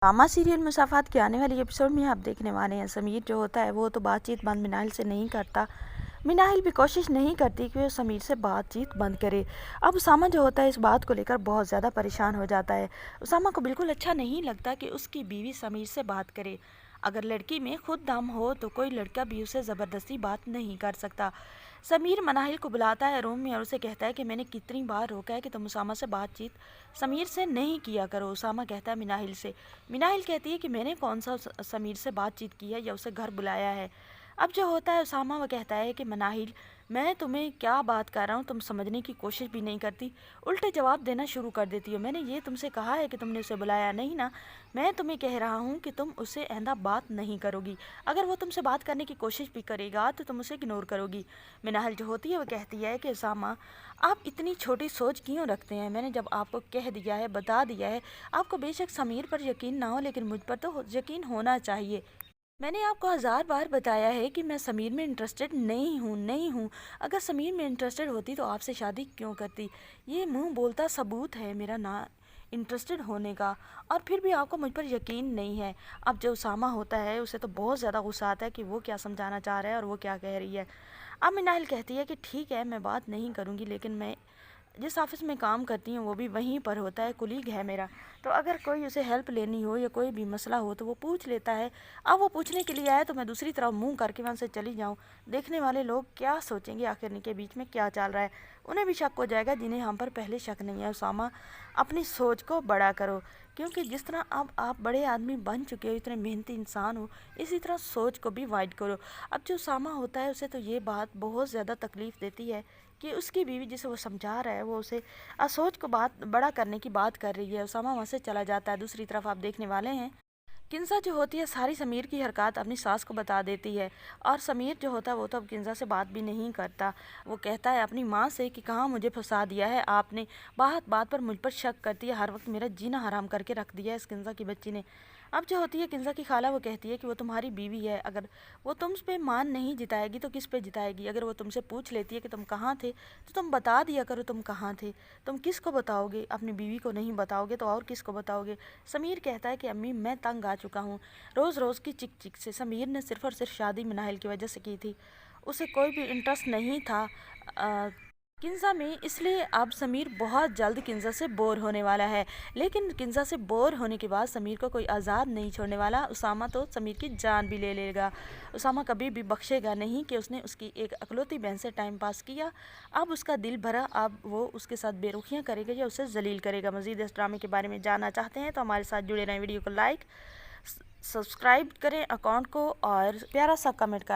Drama serial मुसाफात के आने वाली एपिसोड में आप देखने वाले हैं समीर जो होता है वो तो बातचीत बंद मिनाहिल से नहीं करता। मिनाहिल भी कोशिश नहीं करती कि वो समीर से बातचीत बंद करे। अब उसामा जो होता है इस बात को लेकर बहुत ज़्यादा परेशान हो जाता है। उसामा को बिल्कुल अच्छा नहीं लगता कि उसकी बीवी समीर से बात करे। अगर लड़की में खुद दम हो तो कोई लड़का भी उसे ज़बरदस्ती बात नहीं कर सकता। समीर मनाहिल को बुलाता है रूम में और उसे कहता है कि मैंने कितनी बार रोका है कि तुम उसामा से बातचीत समीर से नहीं किया करो। उसामा कहता है मिनाहिल से। मिनाहिल कहती है कि मैंने कौन सा समीर से बातचीत की है या उसे घर बुलाया है। अब जो होता है उसामा वो कहता है कि मनाहिल मैं तुम्हें क्या बात कर रहा हूँ तुम समझने की कोशिश भी नहीं करती, उल्टे जवाब देना शुरू कर देती हो। मैंने ये तुमसे कहा है कि तुमने उसे बुलाया नहीं ना। मैं तुम्हें कह रहा हूँ कि तुम उससे आइंदा बात नहीं करोगी। अगर वो तुमसे बात करने की कोशिश भी करेगा तो तुम उसे इग्नोर करोगी। मिनाहिल जो होती है वो कहती है कि उसामा आप इतनी छोटी सोच क्यों रखते हैं। मैंने जब आपको कह दिया है बता दिया है आपको बेशक समीर पर यकीन ना हो लेकिन मुझ पर तो यकीन होना चाहिए। मैंने आपको 1000 बार बताया है कि मैं समीर में इंटरेस्टेड नहीं हूँ। अगर समीर में इंटरेस्टेड होती तो आपसे शादी क्यों करती। ये मुंह बोलता सबूत है मेरा ना इंटरेस्टेड होने का, और फिर भी आपको मुझ पर यकीन नहीं है। अब जो उसामा होता है उसे तो बहुत ज़्यादा गुस्सा आता है कि वो क्या समझाना चाह रहा है और वो क्या कह रही है। अब मिनाहिल कहती है कि ठीक है मैं बात नहीं करूँगी लेकिन मैं जिस ऑफिस में काम करती हूँ वो भी वहीं पर होता है, कुलीग है मेरा, तो अगर कोई उसे हेल्प लेनी हो या कोई भी मसला हो तो वो पूछ लेता है। अब वो पूछने के लिए आए तो मैं दूसरी तरफ मुंह करके वहाँ से चली जाऊँ। देखने वाले लोग क्या सोचेंगे आखिर इनके बीच में क्या चल रहा है, उन्हें भी शक हो जाएगा जिन्हें हम पर पहले शक नहीं है। उसामा अपनी सोच को बड़ा करो, क्योंकि जिस तरह अब आप बड़े आदमी बन चुके हो, इतने मेहनती इंसान हो, इसी तरह सोच को भी वाइड करो। अब जो उसामा होता है उसे तो ये बात बहुत ज़्यादा तकलीफ़ देती है कि उसकी बीवी जिसे वो समझा रहा है वो उसे सोच को बात बड़ा करने की बात कर रही है। उसामा वहाँ से चला जाता है। दूसरी तरफ आप देखने वाले हैं किंजा जो होती है सारी समीर की हरकत अपनी सास को बता देती है, और समीर जो होता है वो तो अब किंजा से बात भी नहीं करता। वो कहता है अपनी माँ से कि कहाँ मुझे फंसा दिया है आपने, बात बात पर मुझ पर शक करती है, हर वक्त मेरा जीना हराम करके रख दिया है इस किंजा की बच्ची ने। अब जो होती है किंजा की खाला वो कहती है कि वो तुम्हारी बीवी है, अगर वो तुम पे मान नहीं जिताएगी तो किस पे जिताएगी। अगर वो तुमसे पूछ लेती है कि तुम कहाँ थे तो तुम बता दिया करो तुम कहाँ थे। तुम किसको बताओगे, अपनी बीवी को नहीं बताओगे तो और किसको बताओगे। समीर कहता है कि अम्मी मैं तंग आ चुका हूँ रोज़ रोज़ की चिक चिक से। समीर ने सिर्फ और सिर्फ शादी मिनाहिल की वजह से की थी, उसे कोई भी इंटरेस्ट नहीं था किंजा में, इसलिए अब समीर बहुत जल्द किंजा से बोर होने वाला है। लेकिन किंजा से बोर होने के बाद समीर को कोई आज़ाद नहीं छोड़ने वाला। उसामा तो समीर की जान भी ले लेगा। उसामा कभी भी बख्शेगा नहीं कि उसने उसकी एक अकलौती बहन से टाइम पास किया। अब उसका दिल भरा, अब वो उसके साथ बेरुखियाँ करेगा या उसे जलील करेगा। मज़ीद इस ड्रामे के बारे में जानना चाहते हैं तो हमारे साथ जुड़े रहें। वीडियो को लाइक सब्सक्राइब करें अकाउंट को और प्यारा सा कमेंट कर